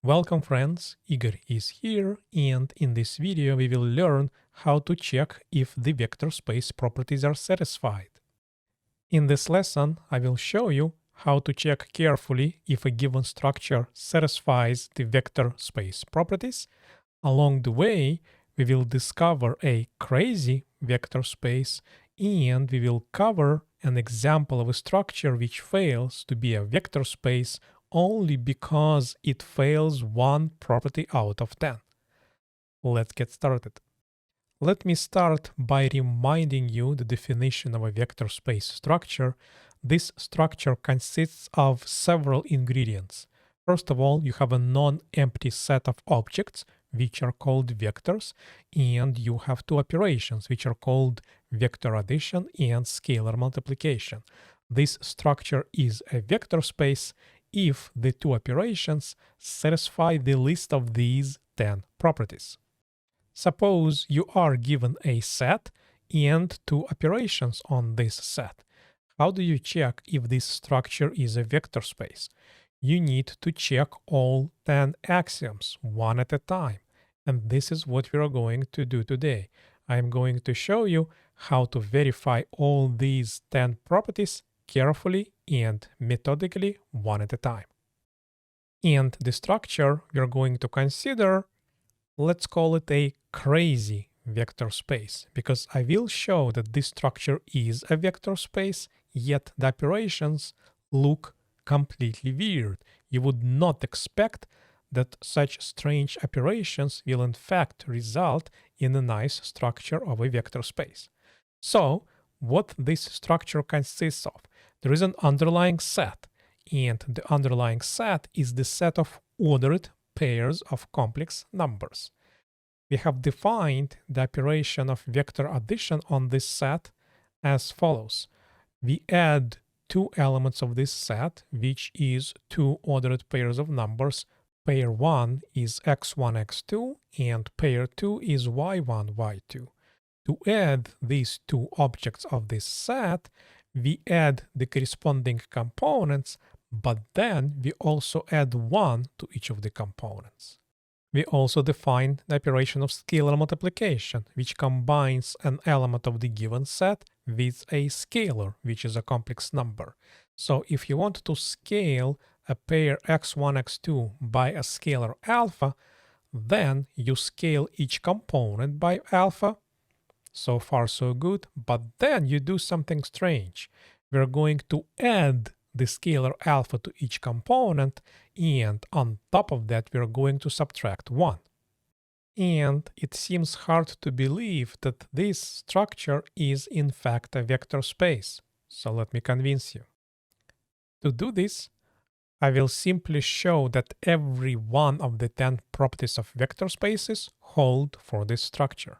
Welcome friends, Igor is here, and in this video we will learn how to check if the vector space properties are satisfied. In this lesson, I will show you how to check carefully if a given structure satisfies the vector space properties. Along the way, we will discover a crazy vector space, and we will cover an example of a structure which fails to be a vector space only because it fails one property out of 10. Let's get started. Let me start by reminding you the definition of a vector space structure. This structure consists of several ingredients. First of all, you have a non-empty set of objects, which are called vectors, and you have two operations, which are called vector addition and scalar multiplication. This structure is a vector space if the two operations satisfy the list of these 10 properties. Suppose you are given a set and two operations on this set. How do you check if this structure is a vector space? You need to check all 10 axioms one at a time. And this is what we are going to do today. I am going to show you how to verify all these 10 properties carefully and methodically one at a time. And the structure we are going to consider, let's call it a crazy vector space, because I will show that this structure is a vector space, yet the operations look completely weird. You would not expect that such strange operations will in fact result in a nice structure of a vector space. So, what this structure consists of? There is an underlying set, and the underlying set is the set of ordered pairs of complex numbers. We have defined the operation of vector addition on this set as follows. We add two elements of this set, which is two ordered pairs of numbers. Pair 1 is x1, x2, and pair 2 is y1, y2. To add these two objects of this set, we add the corresponding components, but then we also add 1 to each of the components. We also define the operation of scalar multiplication, which combines an element of the given set with a scalar, which is a complex number. So if you want to scale a pair x1, x2 by a scalar alpha, then you scale each component by alpha. So far so good, but then you do something strange. We're going to add the scalar alpha to each component, and on top of that we're going to subtract 1. And it seems hard to believe that this structure is in fact a vector space. So let me convince you. To do this, I will simply show that every one of the 10 properties of vector spaces hold for this structure.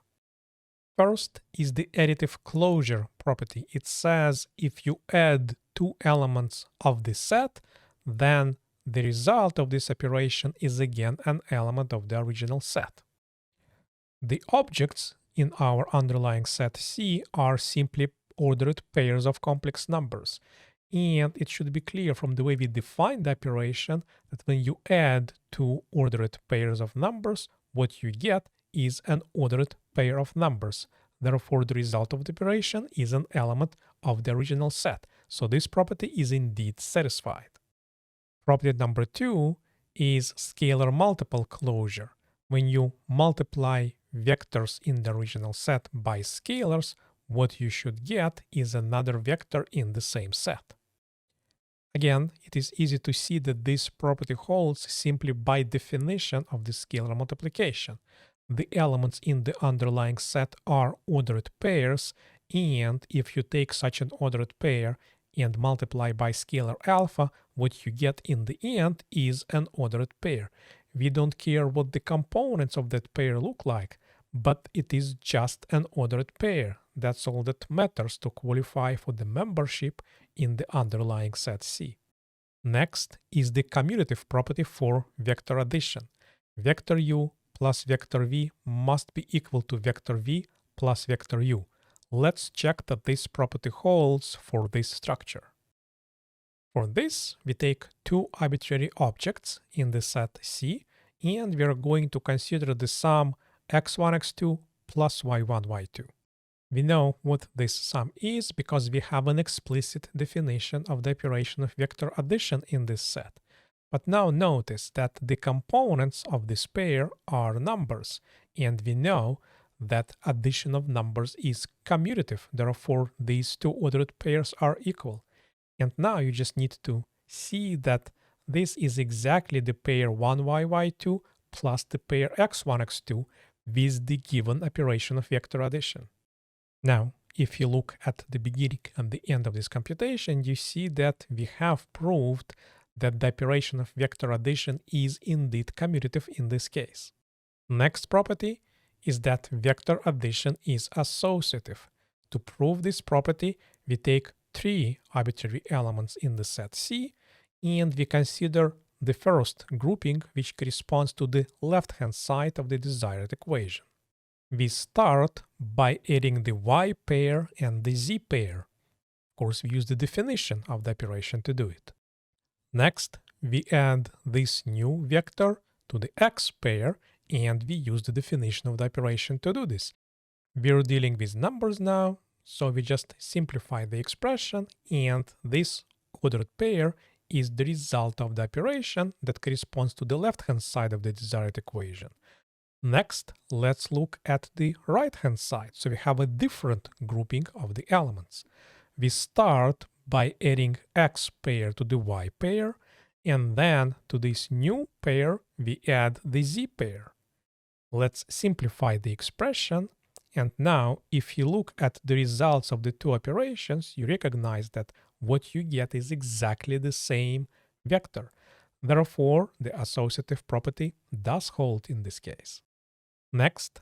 First is the additive closure property. It says if you add two elements of the set, then the result of this operation is again an element of the original set. The objects in our underlying set C are simply ordered pairs of complex numbers. And it should be clear from the way we define the operation that when you add two ordered pairs of numbers, what you get is an ordered pair of numbers. Therefore, the result of the operation is an element of the original set. So this property is indeed satisfied. Property number 2 is scalar multiple closure. When you multiply vectors in the original set by scalars, what you should get is another vector in the same set. Again, it is easy to see that this property holds simply by definition of the scalar multiplication. The elements in the underlying set are ordered pairs, and if you take such an ordered pair and multiply by scalar alpha, what you get in the end is an ordered pair. We don't care what the components of that pair look like, but it is just an ordered pair. That's all that matters to qualify for the membership in the underlying set C. Next is the commutative property for vector addition. Vector u plus vector v must be equal to vector v plus vector u. Let's check that this property holds for this structure. For this, we take two arbitrary objects in the set C and we are going to consider the sum x1, x2 plus y1, y2. We know what this sum is because we have an explicit definition of the operation of vector addition in this set. But now notice that the components of this pair are numbers, and we know that addition of numbers is commutative. Therefore, these two ordered pairs are equal. And now you just need to see that this is exactly the pair 1y, y2 plus the pair x1, x2 with the given operation of vector addition. Now, if you look at the beginning and the end of this computation, you see that we have proved that the operation of vector addition is indeed commutative in this case. Next property is that vector addition is associative. To prove this property, we take three arbitrary elements in the set C, and we consider the first grouping, which corresponds to the left-hand side of the desired equation. We start by adding the y pair and the z pair. Of course, we use the definition of the operation to do it. Next, we add this new vector to the x pair, and we use the definition of the operation to do this. We're dealing with numbers now, so we just simplify the expression, and this ordered pair is the result of the operation that corresponds to the left-hand side of the desired equation. Next, let's look at the right-hand side. So we have a different grouping of the elements. We start by adding x pair to the y pair, and then to this new pair we add the z pair. Let's simplify the expression, and now if you look at the results of the two operations, you recognize that what you get is exactly the same vector. Therefore, the associative property does hold in this case. Next,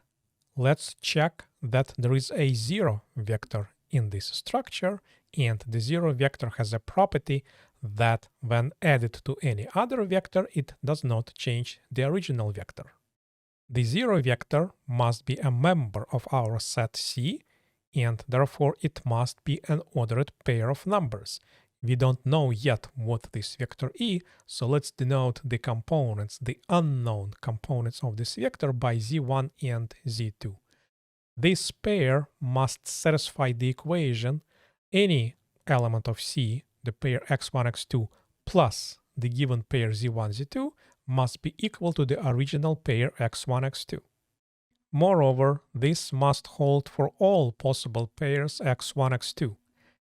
let's check that there is a zero vector in this structure, and the zero vector has a property that when added to any other vector, it does not change the original vector. The zero vector must be a member of our set C, and therefore it must be an ordered pair of numbers. We don't know yet what this vector is, so let's denote the components, the unknown components of this vector by z1 and z2. This pair must satisfy the equation any element of C, the pair x1, x2, plus the given pair z1, z2 must be equal to the original pair x1, x2. Moreover, this must hold for all possible pairs x1, x2.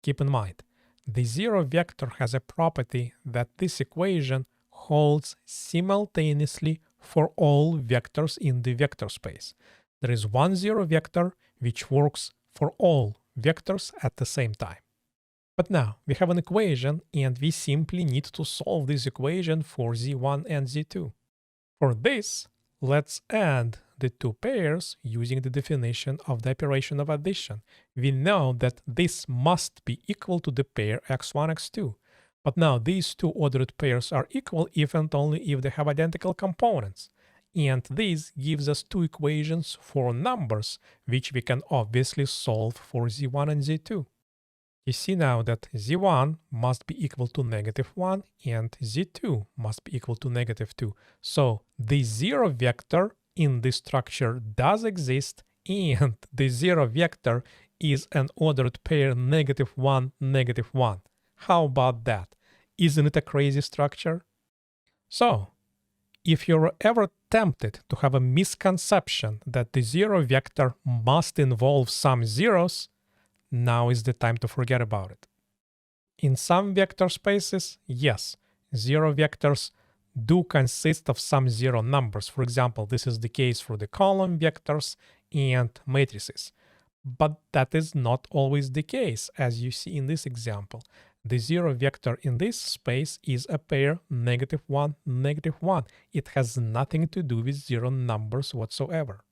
Keep in mind, the zero vector has a property that this equation holds simultaneously for all vectors in the vector space. There is one zero vector which works for all vectors at the same time. But now we have an equation, and we simply need to solve this equation for z1 and z2. For this, let's add the two pairs using the definition of the operation of addition. We know that this must be equal to the pair x1, x2. But now these two ordered pairs are equal if and only if they have identical components. And this gives us two equations for numbers, which we can obviously solve for z1 and z2. You see now that z1 must be equal to -1 and z2 must be equal to -2. So the zero vector in this structure does exist, and the zero vector is an ordered pair -1, -1. How about that? Isn't it a crazy structure? So, if you're ever tempted to have a misconception that the zero vector must involve some zeros, now is the time to forget about it. In some vector spaces, yes, zero vectors do consist of some zero numbers. For example, this is the case for the column vectors and matrices. But that is not always the case, as you see in this example. The zero vector in this space is a pair -1, -1. It has nothing to do with zero numbers whatsoever.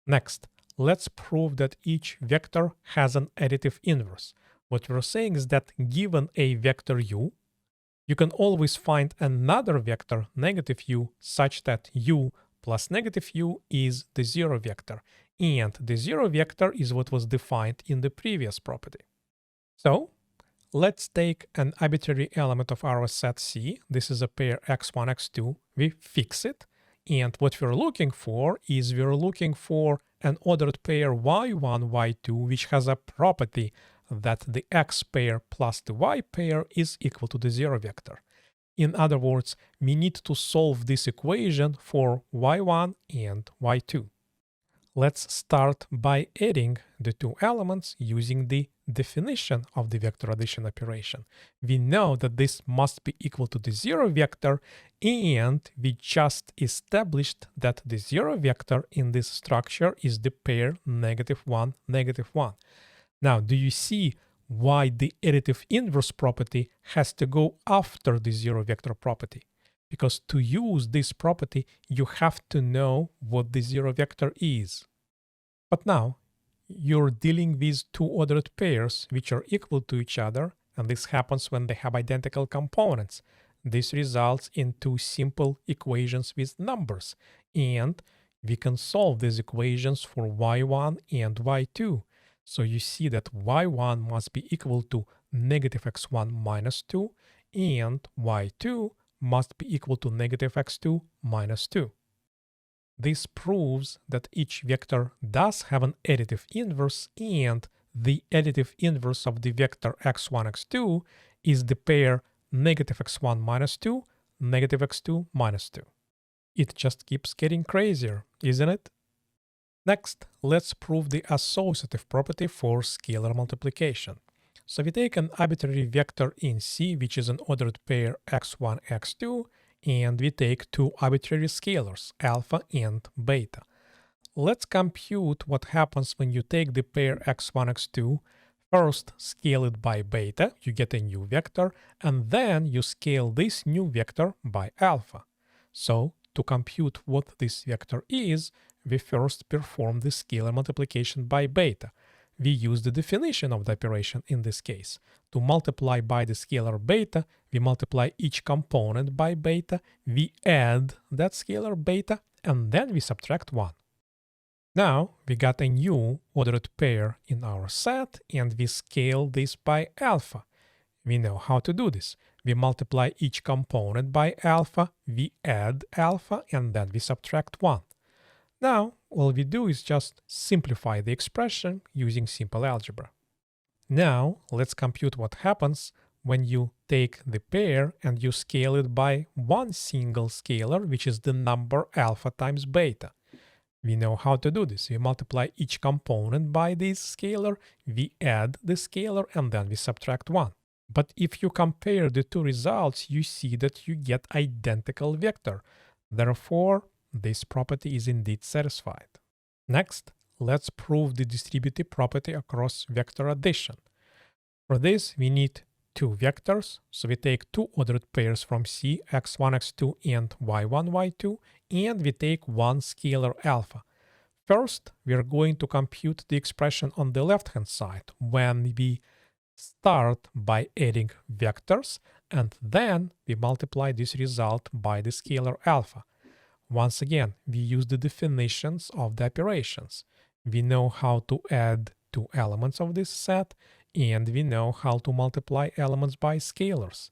Next, let's prove that each vector has an additive inverse. What we're saying is that given a vector u, you can always find another vector -u such that u plus -u is the zero vector. And the zero vector is what was defined in the previous property. So let's take an arbitrary element of our set C. This is a pair x1, x2. We fix it, And what we're looking for is we're looking for an ordered pair y1, y2, which has a property that the x pair plus the y pair is equal to the zero vector. In other words, we need to solve this equation for y1 and y2. Let's start by adding the two elements using the definition of the vector addition operation. We know that this must be equal to the zero vector, and we just established that the zero vector in this structure is the pair -1, -1. Now, do you see why the additive inverse property has to go after the zero vector property? Because to use this property, you have to know what the zero vector is. But now, you're dealing with two ordered pairs which are equal to each other, and this happens when they have identical components. This results in two simple equations with numbers, and we can solve these equations for y1 and y2. So you see that y1 must be equal to -x1 minus 2, and y2 must be equal to -x2 minus 2. This proves that each vector does have an additive inverse, and the additive inverse of the vector x1, x2 is the pair -x1 minus 2, -x2 minus 2. It just keeps getting crazier, isn't it? Next, let's prove the associative property for scalar multiplication. So we take an arbitrary vector in C, which is an ordered pair x1, x2, and we take two arbitrary scalars, alpha and beta. Let's compute what happens when you take the pair x1, x2, first scale it by beta, you get a new vector, and then you scale this new vector by alpha. So, to compute what this vector is, we first perform the scalar multiplication by beta. We use the definition of the operation in this case. To multiply by the scalar beta, we multiply each component by beta, we add that scalar beta, and then we subtract 1. Now we got a new ordered pair in our set, and we scale this by alpha. We know how to do this. We multiply each component by alpha, we add alpha, and then we subtract 1. Now, all we do is just simplify the expression using simple algebra. Now, let's compute what happens when you take the pair and you scale it by one single scalar, which is the number alpha times beta. We know how to do this. We multiply each component by this scalar, we add the scalar, and then we subtract 1. But if you compare the two results, you see that you get identical vector. Therefore, this property is indeed satisfied. Next, let's prove the distributive property across vector addition. For this, we need two vectors, so we take two ordered pairs from C, x1, x2, and y1, y2, and we take one scalar alpha. First, we are going to compute the expression on the left-hand side when we start by adding vectors, and then we multiply this result by the scalar alpha. Once again, we use the definitions of the operations. We know how to add two elements of this set, and we know how to multiply elements by scalars.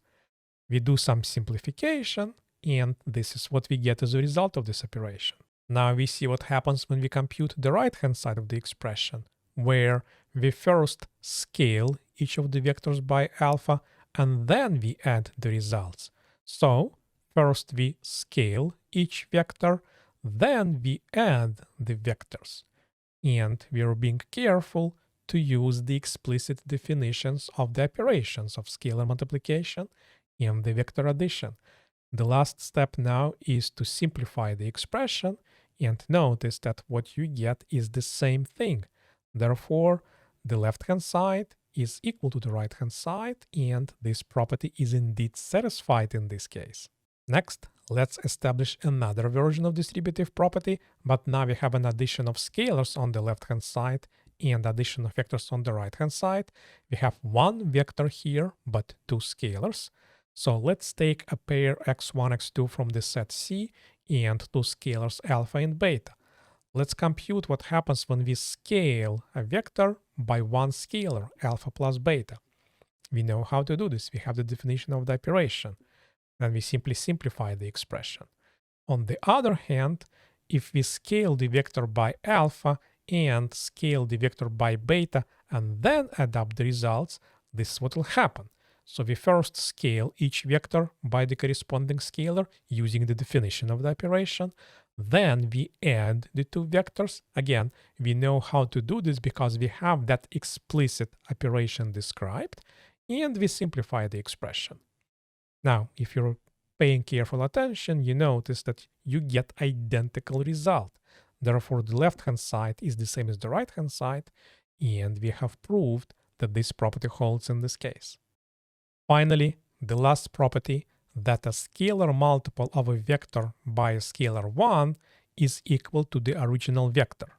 We do some simplification, and this is what we get as a result of this operation. Now we see what happens when we compute the right-hand side of the expression, where we first scale each of the vectors by alpha, and then we add the results. So, first we scale each vector, then we add the vectors. And we are being careful to use the explicit definitions of the operations of scalar multiplication and the vector addition. The last step now is to simplify the expression, and notice that what you get is the same thing. Therefore, the left-hand side is equal to the right-hand side, and this property is indeed satisfied in this case. Next, let's establish another version of distributive property, but now we have an addition of scalars on the left-hand side and addition of vectors on the right-hand side. We have one vector here, but two scalars. So let's take a pair x1, x2 from the set C and two scalars alpha and beta. Let's compute what happens when we scale a vector by one scalar, alpha plus beta. We know how to do this. We have the definition of the operation. Then we simply simplify the expression. On the other hand, if we scale the vector by alpha and scale the vector by beta and then add up the results, this is what will happen. So we first scale each vector by the corresponding scalar using the definition of the operation. Then we add the two vectors. Again, we know how to do this because we have that explicit operation described, and we simplify the expression. Now, if you're paying careful attention, you notice that you get identical result. Therefore, the left-hand side is the same as the right-hand side, and we have proved that this property holds in this case. Finally, the last property, that a scalar multiple of a vector by a scalar 1 is equal to the original vector.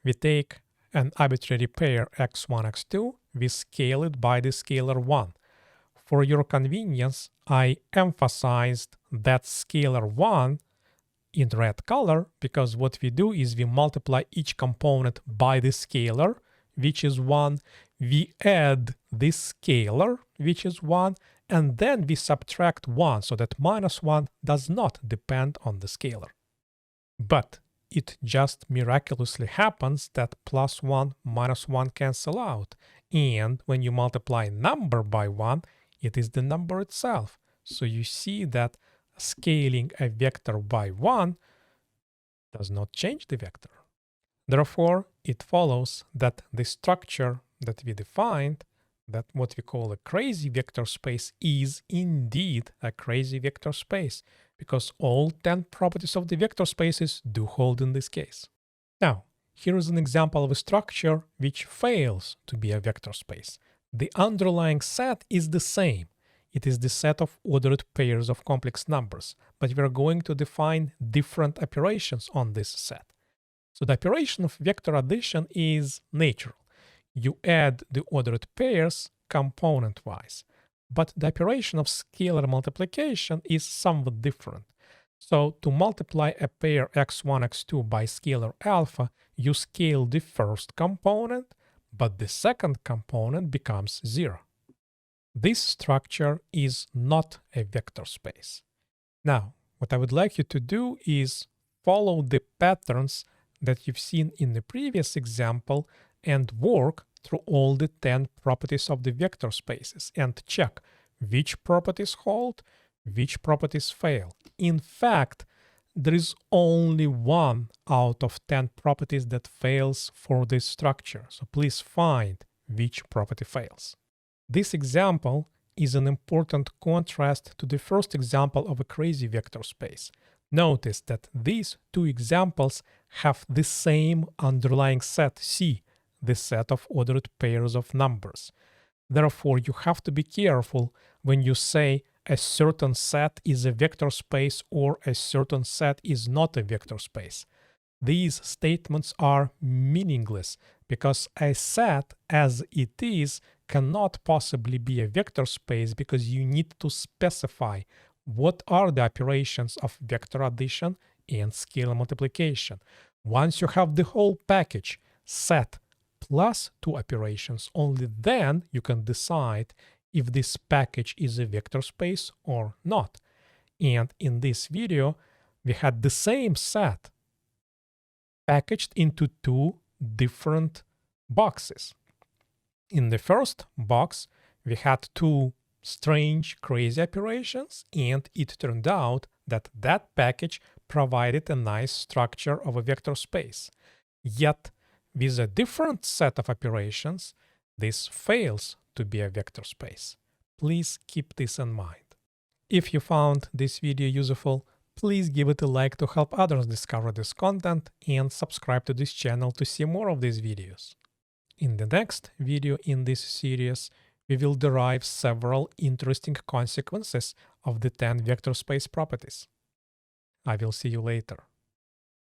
We take an arbitrary pair x1, x2, we scale it by the scalar 1. For your convenience, I emphasized that scalar 1 in red color because what we do is we multiply each component by the scalar, which is 1. We add this scalar, which is 1, and then we subtract 1 so that -1 does not depend on the scalar. But it just miraculously happens that +1, -1 cancel out, and when you multiply number by 1, it is the number itself. So you see that scaling a vector by 1 does not change the vector. Therefore, it follows that the structure that we defined, that what we call a crazy vector space, is indeed a crazy vector space, because all 10 properties of the vector spaces do hold in this case. Now, here is an example of a structure which fails to be a vector space. The underlying set is the same. It is the set of ordered pairs of complex numbers, but we are going to define different operations on this set. So the operation of vector addition is natural. You add the ordered pairs component-wise, but the operation of scalar multiplication is somewhat different. So to multiply a pair x1, x2 by scalar alpha, you scale the first component, but the second component becomes 0. This structure is not a vector space. Now, what I would like you to do is follow the patterns that you've seen in the previous example and work through all the 10 properties of the vector spaces and check which properties hold, which properties fail. In fact, there is only 1 out of 10 properties that fails for this structure, so please find which property fails. This example is an important contrast to the first example of a crazy vector space. Notice that these two examples have the same underlying set C, the set of ordered pairs of numbers. Therefore, you have to be careful when you say a certain set is a vector space or a certain set is not a vector space. These statements are meaningless because a set as it is cannot possibly be a vector space because you need to specify what are the operations of vector addition and scalar multiplication. Once you have the whole package, set plus 2 operations, only then you can decide if this package is a vector space or not. And in this video, we had the same set packaged into 2 different boxes. In the first box, we had 2 strange, crazy operations, and it turned out that that package provided a nice structure of a vector space. Yet, with a different set of operations, this fails to be a vector space. Please keep this in mind. If you found this video useful, please give it a like to help others discover this content and subscribe to this channel to see more of these videos. In the next video in this series, we will derive several interesting consequences of the 10 vector space properties. I will see you later.